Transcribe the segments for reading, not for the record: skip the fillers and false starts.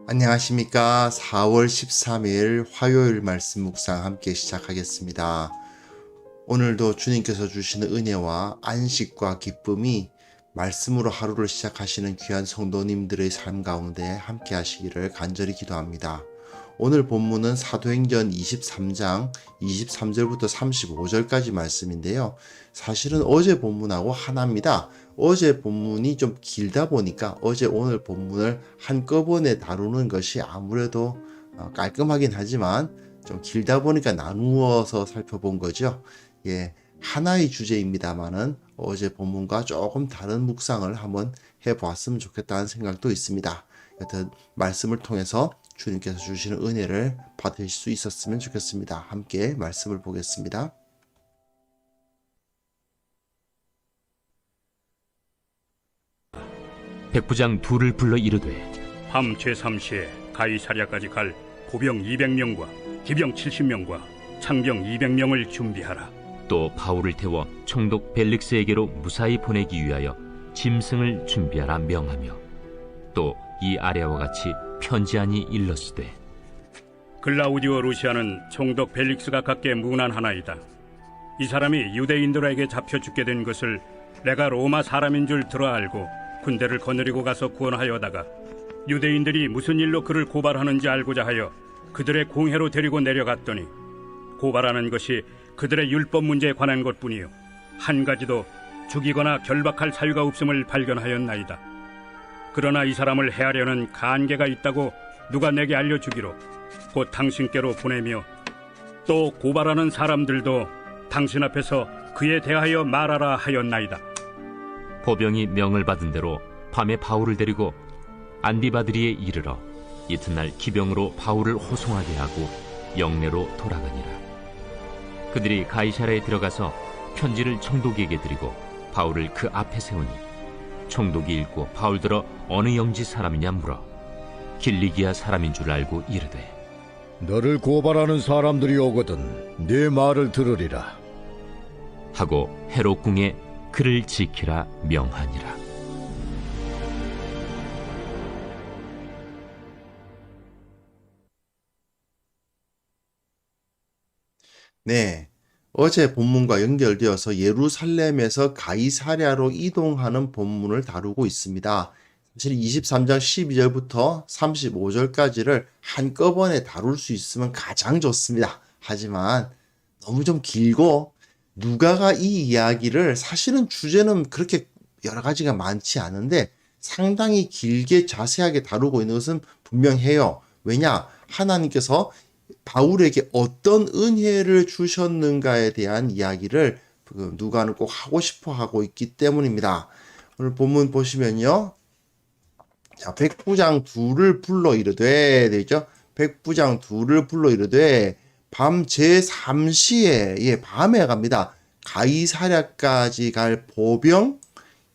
안녕하십니까. 4월 13일 화요일 말씀 묵상 함께 시작하겠습니다. 오늘도 주님께서 주시는 은혜와 안식과 기쁨이 말씀으로 하루를 시작하시는 귀한 성도님들의 삶 가운데 함께 하시기를 간절히 기도합니다. 오늘 본문은 사도행전 23장 23절부터 35절까지 말씀인데요. 사실은 어제 본문하고 하나입니다. 어제 본문이 좀 길다 보니까 어제 오늘 본문을 한꺼번에 다루는 것이 아무래도 깔끔하긴 하지만 좀 길다 보니까 나누어서 살펴본 거죠. 예, 하나의 주제입니다만은 어제 본문과 조금 다른 묵상을 한번 해보았으면 좋겠다는 생각도 있습니다. 여튼 말씀을 통해서 주님께서 주시는 은혜를 받으실 수 있었으면 좋겠습니다. 함께 말씀을 보겠습니다. 백부장 둘을 불러 이르되 밤 제3시에 가이사랴까지 갈 보병 200명과 기병 70명과 창병 200명을 준비하라. 또 바울을 태워 총독 벨릭스에게로 무사히 보내기 위하여 짐승을 준비하라 명하며 또 이 아래와 같이 편지하니 일렀으되 글라우디오 루시아는 총독 벨릭스가 갖게 문안하나이다. 이 사람이 유대인들에게 잡혀 죽게 된 것을 내가 로마 사람인 줄 들어 알고 군대를 거느리고 가서 구원하여다가 유대인들이 무슨 일로 그를 고발하는지 알고자 하여 그들의 공회로 데리고 내려갔더니 고발하는 것이 그들의 율법 문제에 관한 것뿐이요 한 가지도 죽이거나 결박할 사유가 없음을 발견하였나이다. 그러나 이 사람을 해하려는 간계가 있다고 누가 내게 알려주기로 곧 당신께로 보내며 또 고발하는 사람들도 당신 앞에서 그에 대하여 말하라 하였나이다. 보병이 명을 받은 대로 밤에 바울을 데리고 안디바드리에 이르러 이튿날 기병으로 바울을 호송하게 하고 영내로 돌아가니라. 그들이 가이사랴에 들어가서 편지를 총독에게 드리고 바울을 그 앞에 세우니 총독이 읽고 바울더러 어느 영지 사람이냐 물어 길리기아 사람인 줄 알고 이르되 너를 고발하는 사람들이 오거든 네 말을 들으리라 하고 헤롯 궁에 그를 지키라 명하니라. 네, 어제 본문과 연결되어서 예루살렘에서 가이사랴로 이동하는 본문을 다루고 있습니다. 사실 23장 12절부터 35절까지를 한꺼번에 다룰 수 있으면 가장 좋습니다. 하지만 너무 좀 길고 누가가 이 이야기를 사실은 주제는 그렇게 여러 가지가 많지 않은데 상당히 길게 자세하게 다루고 있는 것은 분명해요. 왜냐? 하나님께서 바울에게 어떤 은혜를 주셨는가에 대한 이야기를 누가는 꼭 하고 싶어 하고 있기 때문입니다. 오늘 본문 보시면요. 자, 백부장 둘을 불러 이르되 되죠? 백부장 둘을 불러 이르되 밤 제3시에 예, 밤에 갑니다. 가이사랴까지 갈 보병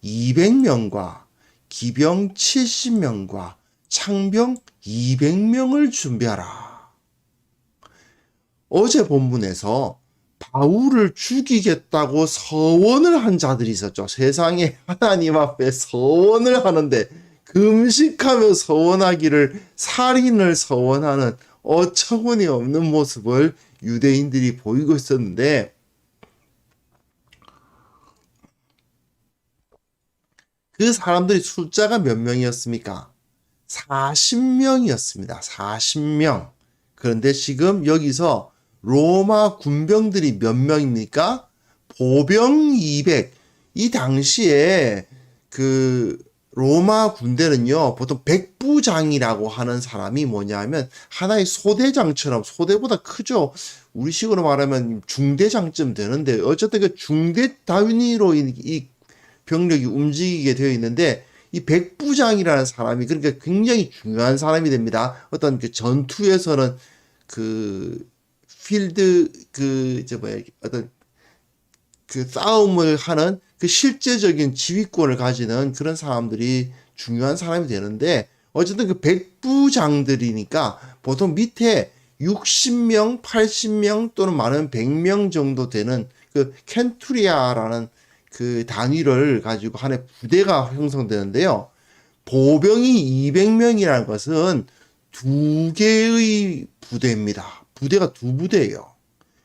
200명과 기병 70명과 창병 200명을 준비하라. 어제 본문에서 바울을 죽이겠다고 서원을 한 자들이 있었죠. 세상에 하나님 앞에 서원을 하는데 금식하며 서원하기를 살인을 서원하는 어처구니 없는 모습을 유대인들이 보이고 있었는데 그 사람들이 숫자가 몇 명이었습니까? 40명이었습니다. 40명. 그런데 지금 여기서 로마 군병들이 몇 명입니까? 보병 200. 이 당시에 그 로마 군대는요, 보통 백부장이라고 하는 사람이 뭐냐면 하나의 소대장처럼 소대보다 크죠. 우리식으로 말하면 중대장쯤 되는데 어쨌든 그 중대 단위로 이 병력이 움직이게 되어 있는데 이 백부장이라는 사람이 그러니까 굉장히 중요한 사람이 됩니다. 어떤 그 전투에서는 그 필드 어떤 그 싸움을 하는 그 실제적인 지휘권을 가지는 그런 사람들이 중요한 사람이 되는데 어쨌든 그 백부장들이니까 보통 밑에 60명, 80명 또는 많은 100명 정도 되는 그 켄투리아라는 그 단위를 가지고 하나의 부대가 형성되는데요. 보병이 200명이라는 것은 두 개의 부대입니다. 부대가 두 부대예요.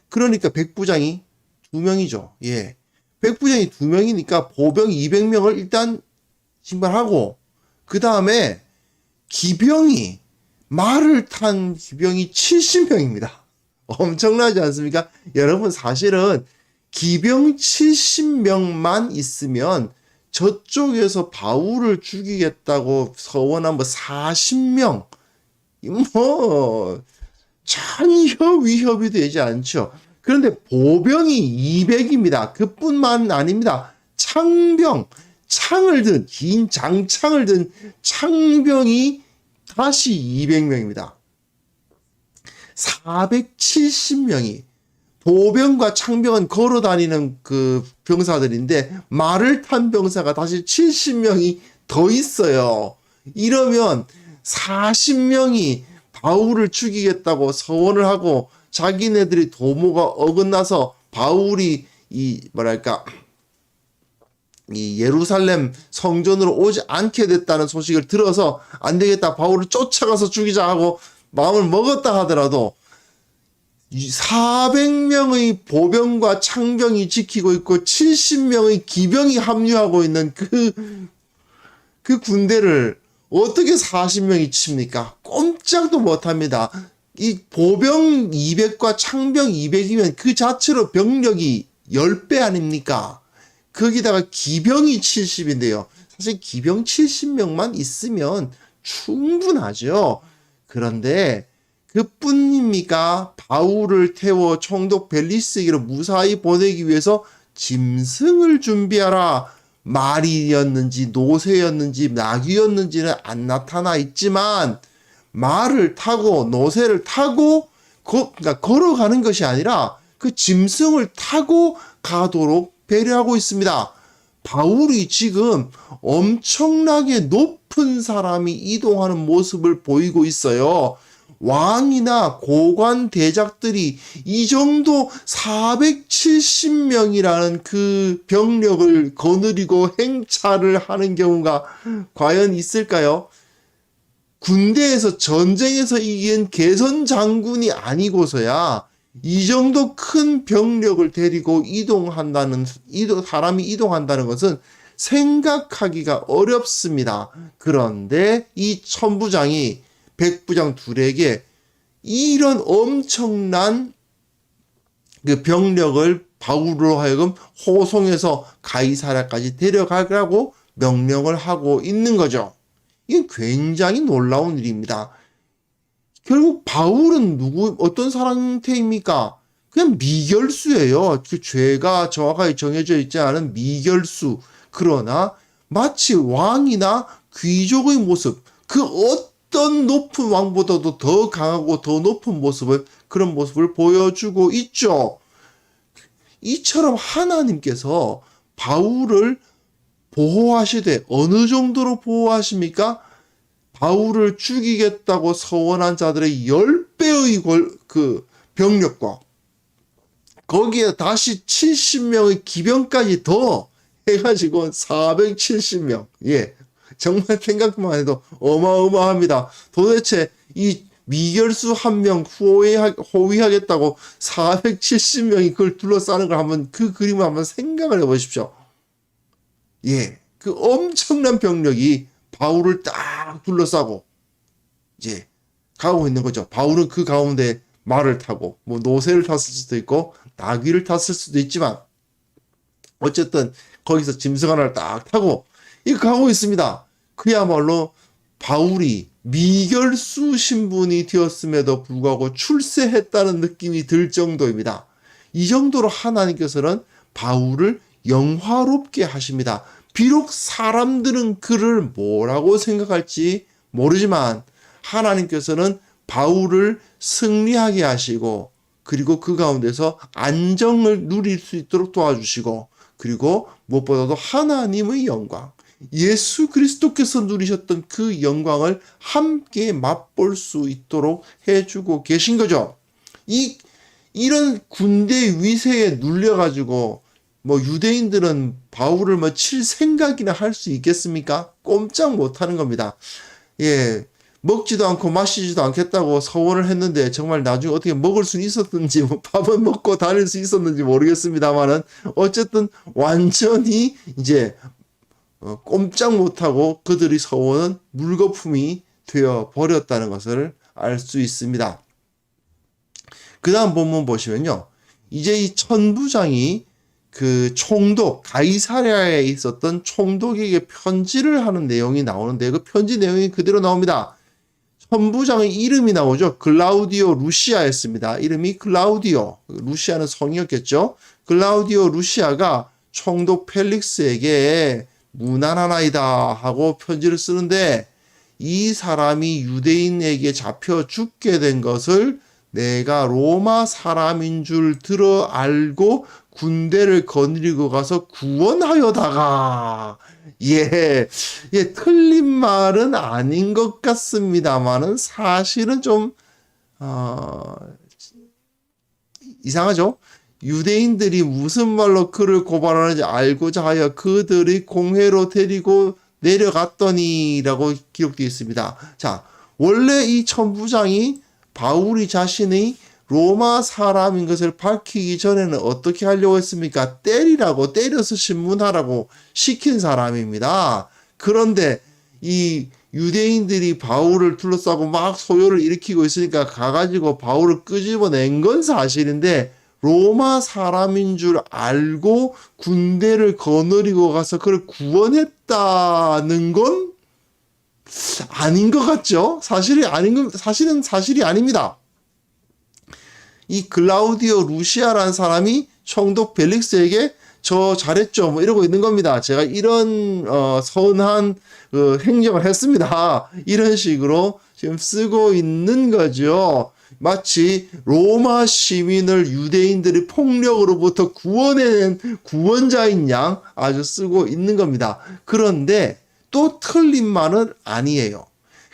그러니까 백부장이 두 명이죠. 예. 백부장이 두 명이니까 보병 200명을 일단 신발하고, 그 다음에 기병이, 말을 탄 기병이 70명입니다. 엄청나지 않습니까? 여러분, 사실은 기병 70명만 있으면 저쪽에서 바울을 죽이겠다고 서원한 뭐 40명, 뭐 전혀 위협이 되지 않죠. 그런데 보병이 200입니다. 그뿐만 아닙니다. 창병, 창을 든, 긴 장창을 든 창병이 다시 200명입니다. 470명이, 보병과 창병은 걸어 다니는 그 병사들인데 말을 탄 병사가 다시 70명이 더 있어요. 이러면 40명이 바울을 죽이겠다고 서원을 하고, 자기네들이 도모가 어긋나서 바울이 이 예루살렘 성전으로 오지 않게 됐다는 소식을 들어서 안 되겠다, 바울을 쫓아가서 죽이자 하고 마음을 먹었다 하더라도 400명의 보병과 창병이 지키고 있고 70명의 기병이 합류하고 있는 그 군대를 어떻게 40명이 칩니까? 꼼짝도 못합니다. 이 보병 200과 창병 200이면 그 자체로 병력이 10배 아닙니까? 거기다가 기병이 70인데요. 사실 기병 70명만 있으면 충분하죠. 그런데 그뿐입니까? 바울을 태워 총독 벨리스에게로 무사히 보내기 위해서 짐승을 준비하라. 말이었는지 노새였는지 나귀였는지는 안 나타나 있지만, 말을 타고 노새를 타고 그러니까 걸어가는 것이 아니라 그 짐승을 타고 가도록 배려하고 있습니다. 바울이 지금 엄청나게 높은 사람이 이동하는 모습을 보이고 있어요. 왕이나 고관 대작들이 이 정도 470명이라는 그 병력을 거느리고 행차를 하는 경우가 과연 있을까요? 군대에서 전쟁에서 이긴 개선 장군이 아니고서야 이 정도 큰 병력을 데리고 사람이 이동한다는 것은 생각하기가 어렵습니다. 그런데 이 천부장이 백부장 둘에게 이런 엄청난 그 병력을 바울로 하여금 호송해서 가이사랴까지 데려가라고 명령을 하고 있는 거죠. 이게 굉장히 놀라운 일입니다. 결국 바울은 어떤 상태입니까? 그냥 미결수예요. 그 죄가 정확하게 정해져 있지 않은 미결수. 그러나 마치 왕이나 귀족의 모습, 그 어떤 높은 왕보다도 더 강하고 더 높은 그런 모습을 보여주고 있죠. 이처럼 하나님께서 바울을 보호하시되, 어느 정도로 보호하십니까? 바울을 죽이겠다고 서원한 자들의 10배의 그 병력과 거기에 다시 70명의 기병까지 더 해가지고 470명. 예. 정말 생각만 해도 어마어마합니다. 도대체 이 미결수 한 명 호위하겠다고 470명이 그걸 둘러싸는 걸 한번, 그 그림을 한번 생각을 해보십시오. 예. 그 엄청난 병력이 바울을 딱 둘러싸고 이제 가고 있는 거죠. 바울은 그 가운데 말을 타고 뭐 노새를 탔을 수도 있고 나귀를 탔을 수도 있지만, 어쨌든 거기서 짐승 하나를 딱 타고 이거 가고 있습니다. 그야말로 바울이 미결수 신분이 되었음에도 불구하고 출세했다는 느낌이 들 정도입니다. 이 정도로 하나님께서는 바울을 영화롭게 하십니다. 비록 사람들은 그를 뭐라고 생각할지 모르지만 하나님께서는 바울을 승리하게 하시고, 그리고 그 가운데서 안정을 누릴 수 있도록 도와주시고, 그리고 무엇보다도 하나님의 영광, 예수 그리스도께서 누리셨던 그 영광을 함께 맛볼 수 있도록 해주고 계신 거죠. 이런 군대 위세에 눌려가지고 뭐 유대인들은 바울을 칠 생각이나 할 수 있겠습니까? 꼼짝 못하는 겁니다. 예, 먹지도 않고 마시지도 않겠다고 서원을 했는데 정말 나중에 어떻게 먹을 수 있었는지 뭐 밥은 먹고 다닐 수 있었는지 모르겠습니다만은 어쨌든 완전히 이제 꼼짝 못하고 그들의 서원은 물거품이 되어 버렸다는 것을 알 수 있습니다. 그 다음 본문 보시면요. 이제 이 천부장이 그 총독, 가이사랴에 있었던 총독에게 편지를 하는 내용이 나오는데 그 편지 내용이 그대로 나옵니다. 천부장의 이름이 나오죠. 글라우디오 루시아였습니다. 이름이 글라우디오, 루시아는 성이었겠죠. 글라우디오 루시아가 총독 펠릭스에게 무난하나이다 하고 편지를 쓰는데 이 사람이 유대인에게 잡혀 죽게 된 것을 내가 로마 사람인 줄 들어 알고 군대를 거느리고 가서 구원하여다가 틀린 말은 아닌 것 같습니다만은 사실은 좀 이상하죠. 유대인들이 무슨 말로 그를 고발하는지 알고자 하여 그들의 공회로 데리고 내려갔더니라고 기록되어 있습니다. 자, 원래 이 천부장이 바울이 자신이 로마 사람인 것을 밝히기 전에는 어떻게 하려고 했습니까? 때려서 신문하라고 시킨 사람입니다. 그런데 이 유대인들이 바울을 둘러싸고 막 소요를 일으키고 있으니까 가가지고 바울을 끄집어낸 건 사실인데 로마 사람인 줄 알고 군대를 거느리고 가서 그를 구원했다는 건 아닌 것 같죠? 사실은 사실이 아닙니다. 이 글라우디오 루시아라는 사람이 총독 벨릭스에게 저 잘했죠 뭐 이러고 있는 겁니다. 제가 이런 선한 행정을 했습니다. 이런 식으로 지금 쓰고 있는 거죠. 마치 로마 시민을 유대인들이 폭력으로부터 구원해낸 구원자인 양 아주 쓰고 있는 겁니다. 그런데 또 틀린 말은 아니에요.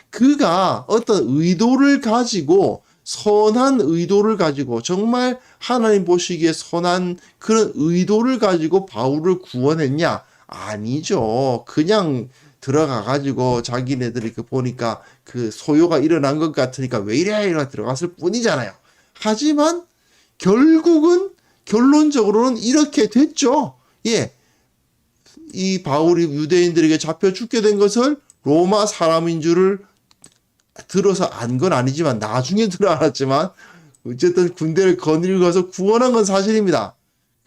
그가 어떤 의도를 가지고 선한 의도를 가지고 정말 하나님 보시기에 선한 그런 의도를 가지고 바울을 구원했냐? 아니죠. 그냥 들어가가지고 자기네들이 보니까 그 소요가 일어난 것 같으니까 왜 이래 이러고 들어갔을 뿐이잖아요. 하지만 결론적으로는 이렇게 됐죠. 이 바울이 유대인들에게 잡혀 죽게 된 것을 로마 사람인 줄을 들어서 안 건 아니지만 나중에 들어 알았지만 어쨌든 군대를 거느리고 가서 구원한 건 사실입니다.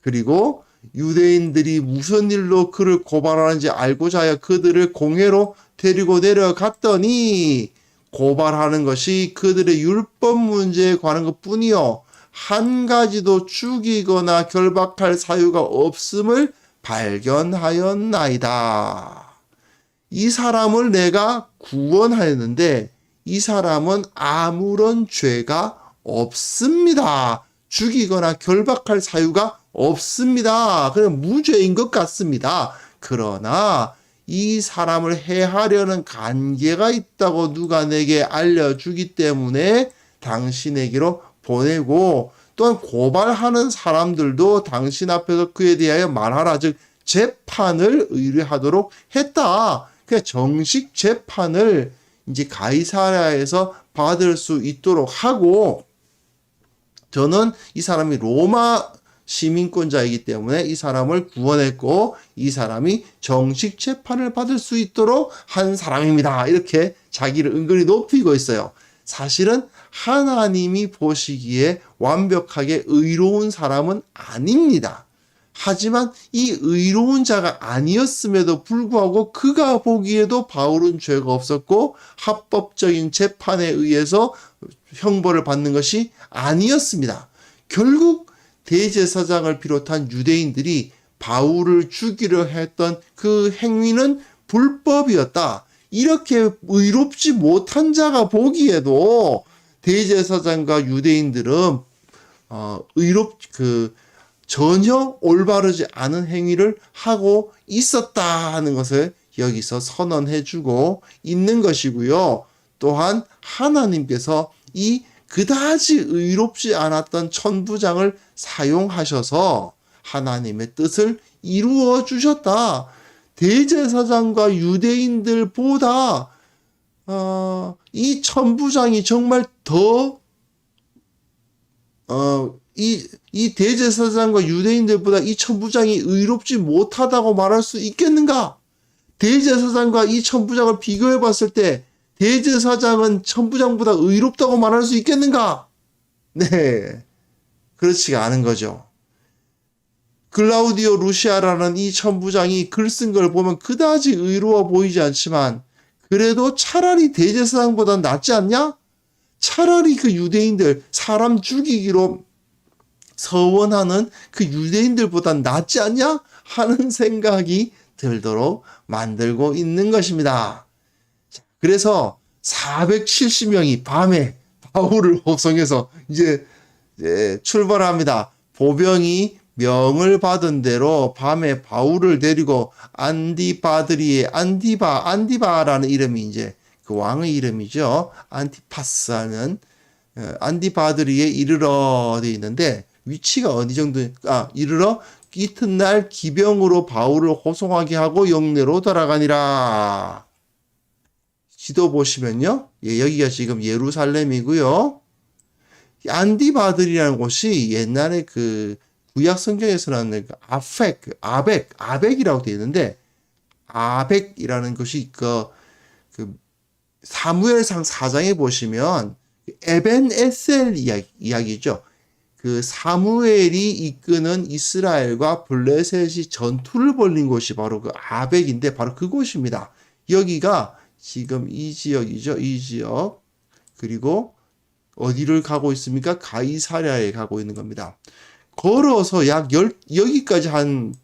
그리고 유대인들이 무슨 일로 그를 고발하는지 알고자 하여 그들을 공회로 데리고 내려갔더니 고발하는 것이 그들의 율법 문제에 관한 것뿐이요 한 가지도 죽이거나 결박할 사유가 없음을 발견하였나이다. 이 사람을 내가 구원하였는데 이 사람은 아무런 죄가 없습니다. 죽이거나 결박할 사유가 없습니다. 그냥 무죄인 것 같습니다. 그러나 이 사람을 해하려는 관계가 있다고 누가 내게 알려주기 때문에 당신에게로 보내고 또한 고발하는 사람들도 당신 앞에서 그에 대하여 말하라. 즉 재판을 의뢰하도록 했다. 그냥 정식 재판을 이제 가이사랴에서 받을 수 있도록 하고 저는 이 사람이 로마 시민권자이기 때문에 이 사람을 구원했고 이 사람이 정식 재판을 받을 수 있도록 한 사람입니다. 이렇게 자기를 은근히 높이고 있어요. 사실은 하나님이 보시기에 완벽하게 의로운 사람은 아닙니다. 하지만 이 의로운 자가 아니었음에도 불구하고 그가 보기에도 바울은 죄가 없었고 합법적인 재판에 의해서 형벌을 받는 것이 아니었습니다. 결국 대제사장을 비롯한 유대인들이 바울을 죽이려 했던 그 행위는 불법이었다. 이렇게 의롭지 못한 자가 보기에도 대제사장과 유대인들은 전혀 올바르지 않은 행위를 하고 있었다 하는 것을 여기서 선언해주고 있는 것이고요. 또한 하나님께서 이 그다지 의롭지 않았던 천부장을 사용하셔서 하나님의 뜻을 이루어 주셨다. 대제사장과 유대인들보다 이 천부장이 정말 더 이 대제사장과 유대인들보다 이 천부장이 의롭지 못하다고 말할 수 있겠는가? 대제사장과 이 천부장을 비교해 봤을 때 대제사장은 천부장보다 의롭다고 말할 수 있겠는가? 네, 그렇지가 않은 거죠. 글라우디오 루시아라는 이 천부장이 글 쓴 걸 보면 그다지 의로워 보이지 않지만 그래도 차라리 대제사장보다 낫지 않냐? 차라리 그 유대인들 사람 죽이기로 서원하는 그 유대인들보다 낫지 않냐? 하는 생각이 들도록 만들고 있는 것입니다. 그래서 470명이 밤에 바울을 호송해서 이제 출발합니다. 보병이 명을 받은 대로 밤에 바울을 데리고 안디바드리에 안디바라는 이름이 이제 그 왕의 이름이죠. 안티파스하는 안디바드리에 이르러 되어 있는데 위치가 어디 정도 이르러 이튿날 기병으로 바울을 호송하게 하고 영내로 돌아가니라. 지도 보시면요. 여기가 지금 예루살렘이고요. 안디바드리라는 곳이 옛날에 그 구약 성경에서는 아벡이라고 되어 있는데 아벡이라는 것이 그 사무엘상 4장에 보시면 에벤에셀 이야기죠. 그 사무엘이 이끄는 이스라엘과 블레셋이 전투를 벌린 곳이 바로 그 아벡인데 바로 그곳입니다. 여기가 지금 이 지역이죠. 이 지역. 그리고 어디를 가고 있습니까? 가이사랴에 가고 있는 겁니다. 걸어서 여기까지 한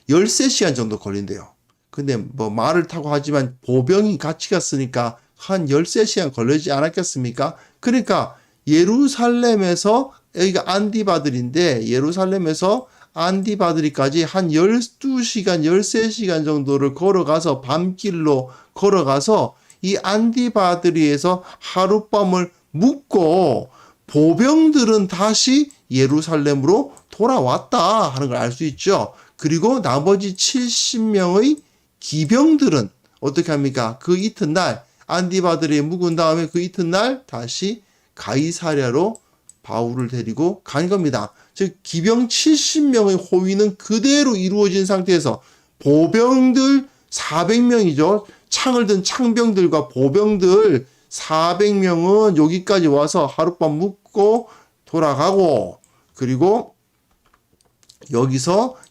13시간 정도 걸린대요. 근데 뭐 말을 타고 하지만 보병이 같이 갔으니까 한 13시간 걸리지 않았겠습니까? 그러니까 예루살렘에서 여기가 안디바들인데 예루살렘에서 안디바드리까지 한 12시간, 13시간 정도를 걸어가서 밤길로 걸어가서 이 안디바드리에서 하룻밤을 묵고 보병들은 다시 예루살렘으로 돌아왔다 하는 걸 알 수 있죠. 그리고 나머지 70명의 기병들은 어떻게 합니까? 그 이튿날 안디바드리에 묵은 다음에 그 이튿날 다시 가이사랴로 바울을 데리고 간 겁니다. 즉 기병 70명의 호위는 그대로 이루어진 상태에서 보병들 400명이죠. 창을 든 창병들과 보병들 400명은 여기까지 와서 하룻밤 묵고 돌아가고 그리고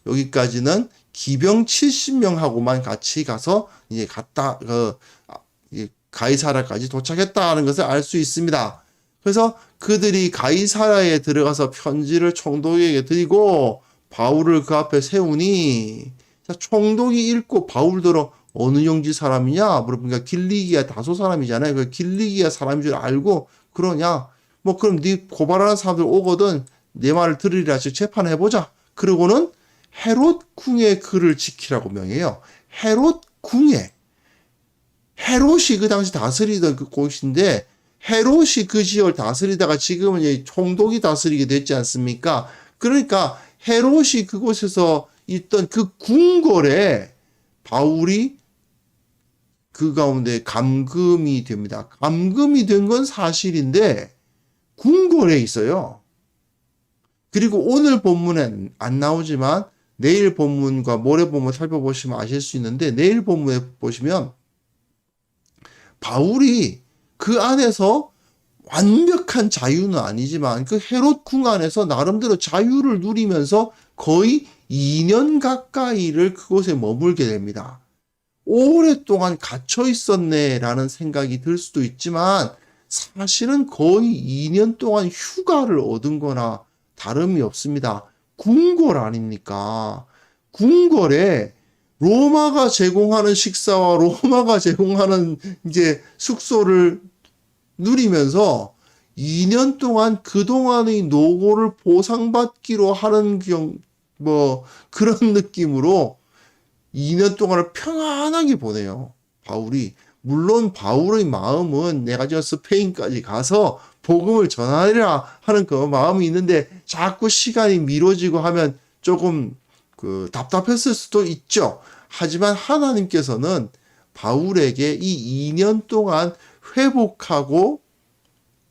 여기까지는 기병 70명하고만 같이 가서 이제 가이사랴까지 도착했다는 것을 알 수 있습니다. 그래서 그들이 가이사랴에 들어가서 편지를 총독에게 드리고 바울을 그 앞에 세우니 총독이 읽고 바울더러 어느 영지 사람이냐 물어보니까 길리기아 다소 사람이잖아요. 그 길리기아 사람인 줄 알고 그러냐? 뭐 그럼 네 고발하는 사람들 오거든 내 말을 들으리라 즉 재판해보자. 그러고는 헤롯 궁의 글을 지키라고 명해요. 헤롯 궁에 헤롯이 그 당시 다스리던 그 곳인데 헤롯이 그 지역을 다스리다가 지금은 이제 총독이 다스리게 됐지 않습니까? 그러니까 헤롯이 그곳에서 있던 그 궁궐에 바울이 그 가운데 감금이 됩니다. 감금이 된 건 사실인데 궁궐에 있어요. 그리고 오늘 본문엔 안 나오지만 내일 본문과 모레 본문 살펴보시면 아실 수 있는데 내일 본문에 보시면 바울이 그 안에서 완벽한 자유는 아니지만 그 헤롯 궁 안에서 나름대로 자유를 누리면서 거의 2년 가까이를 그곳에 머물게 됩니다. 오랫동안 갇혀 있었네라는 생각이 들 수도 있지만 사실은 거의 2년 동안 휴가를 얻은 거나 다름이 없습니다. 궁궐 아닙니까? 궁궐에 로마가 제공하는 식사와 로마가 제공하는 이제 숙소를 누리면서 2년 동안 그동안의 노고를 보상받기로 하는 그런 느낌으로 2년 동안을 평안하게 보내요. 바울이. 물론 바울의 마음은 내가 저 스페인까지 가서 복음을 전하리라 하는 그 마음이 있는데 자꾸 시간이 미뤄지고 하면 조금 답답했을 수도 있죠. 하지만 하나님께서는 바울에게 이 2년 동안 회복하고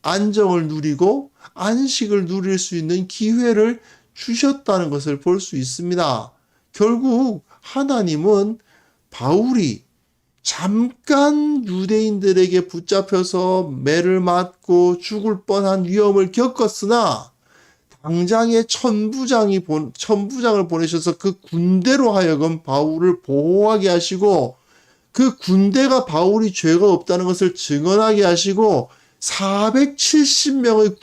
안정을 누리고 안식을 누릴 수 있는 기회를 주셨다는 것을 볼 수 있습니다. 결국 하나님은 바울이 잠깐 유대인들에게 붙잡혀서 매를 맞고 죽을 뻔한 위험을 겪었으나 당장에 천부장을 보내셔서 그 군대로 하여금 바울을 보호하게 하시고 그 군대가 바울이 죄가 없다는 것을 증언하게 하시고 470명의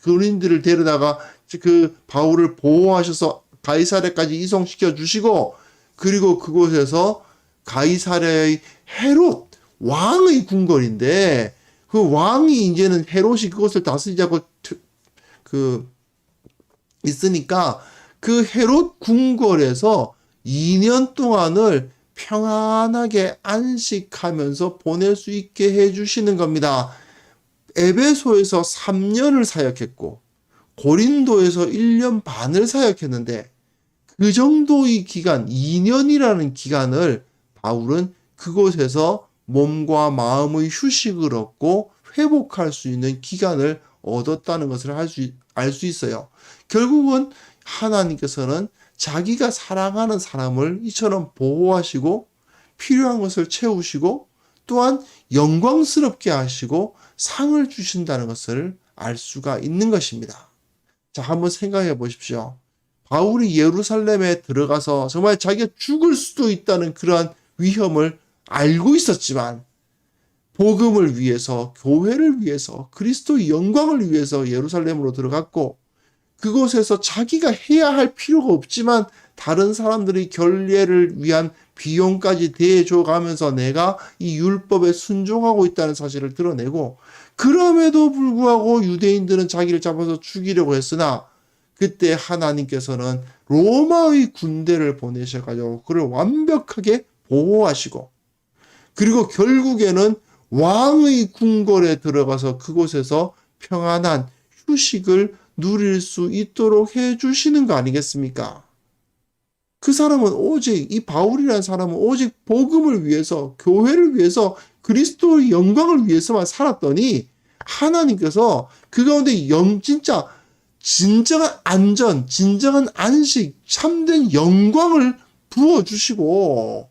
군인들을 데려다가 그 바울을 보호하셔서 가이사랴까지 이송시켜 주시고 그리고 그곳에서 가이사랴의 헤롯 왕의 궁궐인데 그 왕이 이제는 헤롯이 그것을 다스리자고 있으니까 그 헤롯 궁궐에서 2년 동안을 평안하게 안식하면서 보낼 수 있게 해주시는 겁니다. 에베소에서 3년을 사역했고 고린도에서 1년 반을 사역했는데 그 정도의 기간, 2년이라는 기간을 바울은 그곳에서 몸과 마음의 휴식을 얻고 회복할 수 있는 기간을 얻었다는 것을 알 수 있어요. 결국은 하나님께서는 자기가 사랑하는 사람을 이처럼 보호하시고 필요한 것을 채우시고 또한 영광스럽게 하시고 상을 주신다는 것을 알 수가 있는 것입니다. 자, 한번 생각해 보십시오. 바울이 예루살렘에 들어가서 정말 자기가 죽을 수도 있다는 그러한 위험을 알고 있었지만 복음을 위해서, 교회를 위해서, 그리스도의 영광을 위해서 예루살렘으로 들어갔고 그곳에서 자기가 해야 할 필요가 없지만 다른 사람들의 결례를 위한 비용까지 대줘 가면서 내가 이 율법에 순종하고 있다는 사실을 드러내고 그럼에도 불구하고 유대인들은 자기를 잡아서 죽이려고 했으나 그때 하나님께서는 로마의 군대를 보내셔가지고 그를 완벽하게 보호하시고 그리고 결국에는 왕의 궁궐에 들어가서 그곳에서 평안한 휴식을 누릴 수 있도록 해주시는 거 아니겠습니까? 그 사람은 오직, 이 바울이라는 사람은 오직 복음을 위해서, 교회를 위해서, 그리스도의 영광을 위해서만 살았더니 하나님께서 그 가운데 진정한 안전, 진정한 안식, 참된 영광을 부어주시고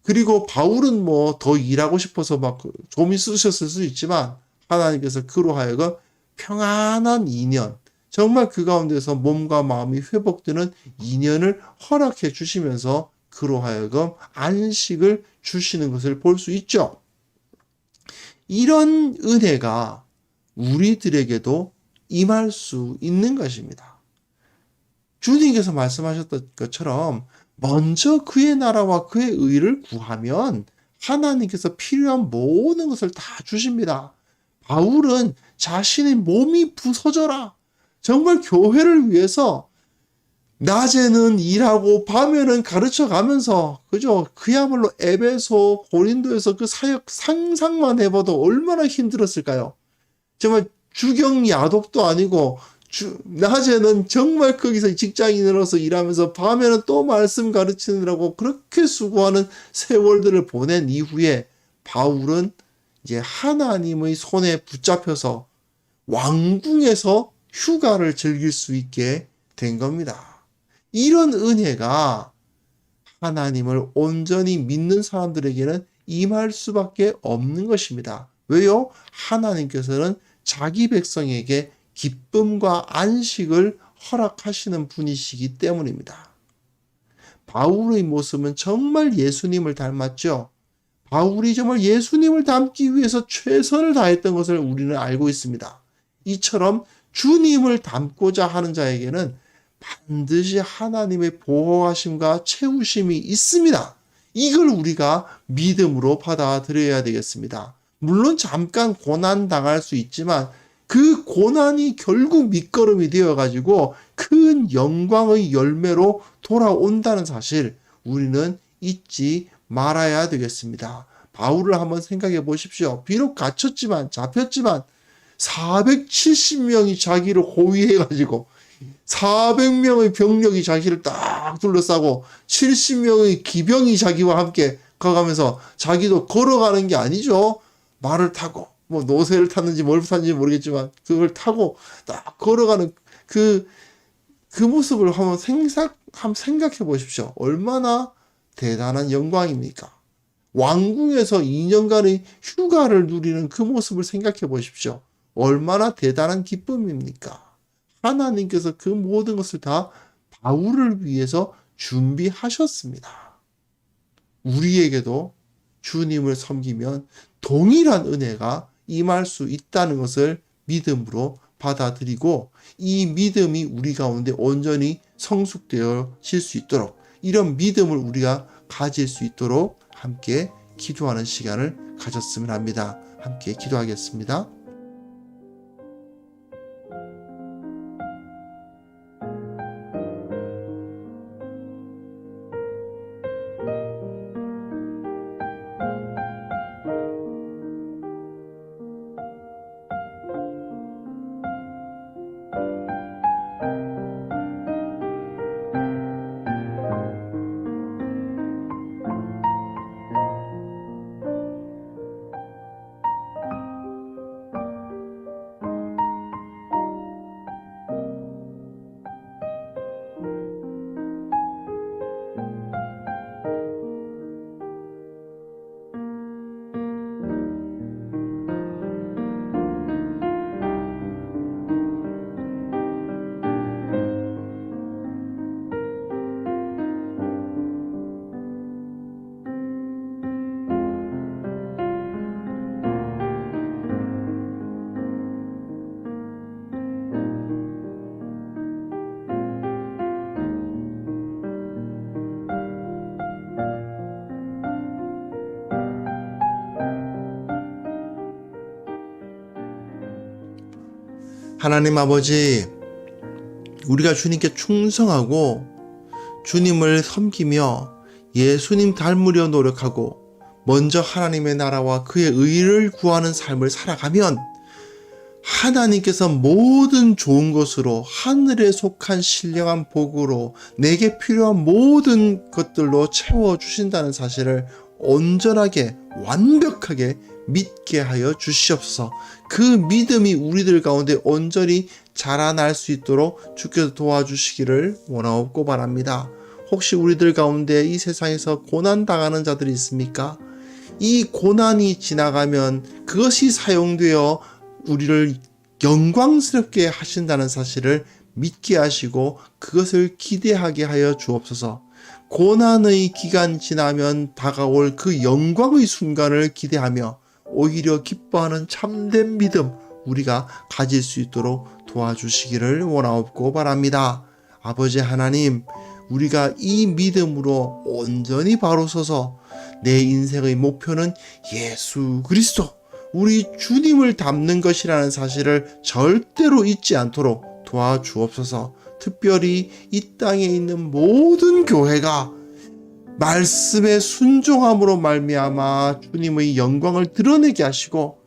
그리고 바울은 뭐 더 일하고 싶어서 막 좀 있으셨을 수 있지만 하나님께서 그로 하여금 평안한 2년, 정말 그 가운데서 몸과 마음이 회복되는 2년을 허락해 주시면서 그로 하여금 안식을 주시는 것을 볼 수 있죠. 이런 은혜가 우리들에게도 임할 수 있는 것입니다. 주님께서 말씀하셨던 것처럼 먼저 그의 나라와 그의 의를 구하면 하나님께서 필요한 모든 것을 다 주십니다. 바울은 자신의 몸이 부서져라. 정말 교회를 위해서 낮에는 일하고 밤에는 가르쳐 가면서 그죠? 그야말로 에베소, 고린도에서 그 사역 상상만 해봐도 얼마나 힘들었을까요? 정말 주경 야독도 아니고 낮에는 정말 거기서 직장인으로서 일하면서 밤에는 또 말씀 가르치느라고 그렇게 수고하는 세월들을 보낸 이후에 바울은 이제 하나님의 손에 붙잡혀서 왕궁에서 휴가를 즐길 수 있게 된 겁니다. 이런 은혜가 하나님을 온전히 믿는 사람들에게는 임할 수밖에 없는 것입니다. 왜요? 하나님께서는 자기 백성에게 기쁨과 안식을 허락하시는 분이시기 때문입니다. 바울의 모습은 정말 예수님을 닮았죠. 바울이 정말 예수님을 닮기 위해서 최선을 다했던 것을 우리는 알고 있습니다. 이처럼 주님을 닮고자 하는 자에게는 반드시 하나님의 보호하심과 채우심이 있습니다. 이걸 우리가 믿음으로 받아들여야 되겠습니다. 물론 잠깐 고난 당할 수 있지만 그 고난이 결국 밑거름이 되어가지고 큰 영광의 열매로 돌아온다는 사실 우리는 잊지 말아야 되겠습니다. 바울을 한번 생각해 보십시오. 비록 갇혔지만 잡혔지만 470명이 자기를 호위해가지고 400명의 병력이 자기를 딱 둘러싸고 70명의 기병이 자기와 함께 가가면서 자기도 걸어가는 게 아니죠. 말을 타고 뭐 노새를 탔는지 뭘 탔는지 모르겠지만 그걸 타고 딱 걸어가는 그 모습을 한번 생각해 보십시오. 얼마나 대단한 영광입니까? 왕궁에서 2년간의 휴가를 누리는 그 모습을 생각해 보십시오. 얼마나 대단한 기쁨입니까? 하나님께서 그 모든 것을 다 바울을 위해서 준비하셨습니다. 우리에게도 주님을 섬기면 동일한 은혜가 임할 수 있다는 것을 믿음으로 받아들이고 이 믿음이 우리 가운데 온전히 성숙되어질 수 있도록 이런 믿음을 우리가 가질 수 있도록 함께 기도하는 시간을 가졌으면 합니다. 함께 기도하겠습니다. 하나님 아버지, 우리가 주님께 충성하고 주님을 섬기며 예수님 닮으려 노력하고 먼저 하나님의 나라와 그의 의를 구하는 삶을 살아가면 하나님께서 모든 좋은 것으로 하늘에 속한 신령한 복으로 내게 필요한 모든 것들로 채워주신다는 사실을 온전하게 완벽하게 믿게 하여 주시옵소서. 그 믿음이 우리들 가운데 온전히 자라날 수 있도록 주께서 도와주시기를 원하옵고 바랍니다. 혹시 우리들 가운데 이 세상에서 고난당하는 자들이 있습니까? 이 고난이 지나가면 그것이 사용되어 우리를 영광스럽게 하신다는 사실을 믿게 하시고 그것을 기대하게 하여 주옵소서. 고난의 기간 지나면 다가올 그 영광의 순간을 기대하며 오히려 기뻐하는 참된 믿음 우리가 가질 수 있도록 도와주시기를 원하옵고 바랍니다. 아버지 하나님, 우리가 이 믿음으로 온전히 바로 서서 내 인생의 목표는 예수 그리스도, 우리 주님을 닮는 것이라는 사실을 절대로 잊지 않도록 도와주옵소서. 특별히 이 땅에 있는 모든 교회가 말씀에 순종함으로 말미암아 주님의 영광을 드러내게 하시고,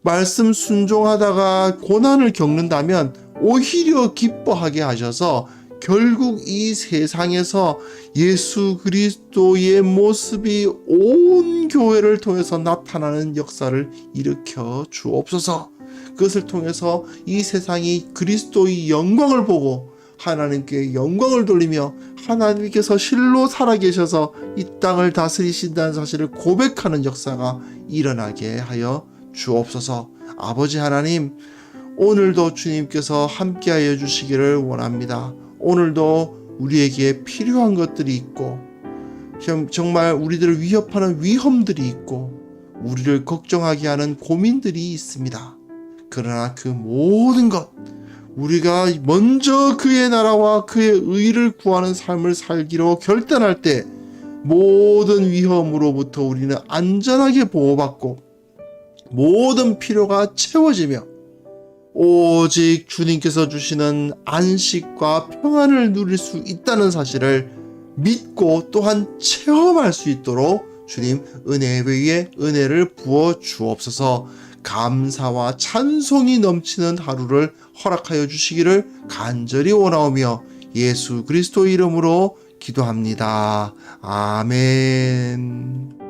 말씀 순종하다가 고난을 겪는다면 오히려 기뻐하게 하셔서 결국 이 세상에서 예수 그리스도의 모습이 온 교회를 통해서 나타나는 역사를 일으켜 주옵소서. 그것을 통해서 이 세상이 그리스도의 영광을 보고 하나님께 영광을 돌리며 하나님께서 실로 살아계셔서 이 땅을 다스리신다는 사실을 고백하는 역사가 일어나게 하여 주옵소서. 아버지 하나님, 오늘도 주님께서 함께하여 주시기를 원합니다. 오늘도 우리에게 필요한 것들이 있고 정말 우리들을 위협하는 위험들이 있고 우리를 걱정하게 하는 고민들이 있습니다. 그러나 그 모든 것, 우리가 먼저 그의 나라와 그의 의를 구하는 삶을 살기로 결단할 때 모든 위험으로부터 우리는 안전하게 보호받고 모든 필요가 채워지며 오직 주님께서 주시는 안식과 평안을 누릴 수 있다는 사실을 믿고 또한 체험할 수 있도록 주님 은혜 위에 은혜를 부어 주옵소서. 감사와 찬송이 넘치는 하루를 허락하여 주시기를 간절히 원하오며 예수 그리스도 이름으로 기도합니다. 아멘.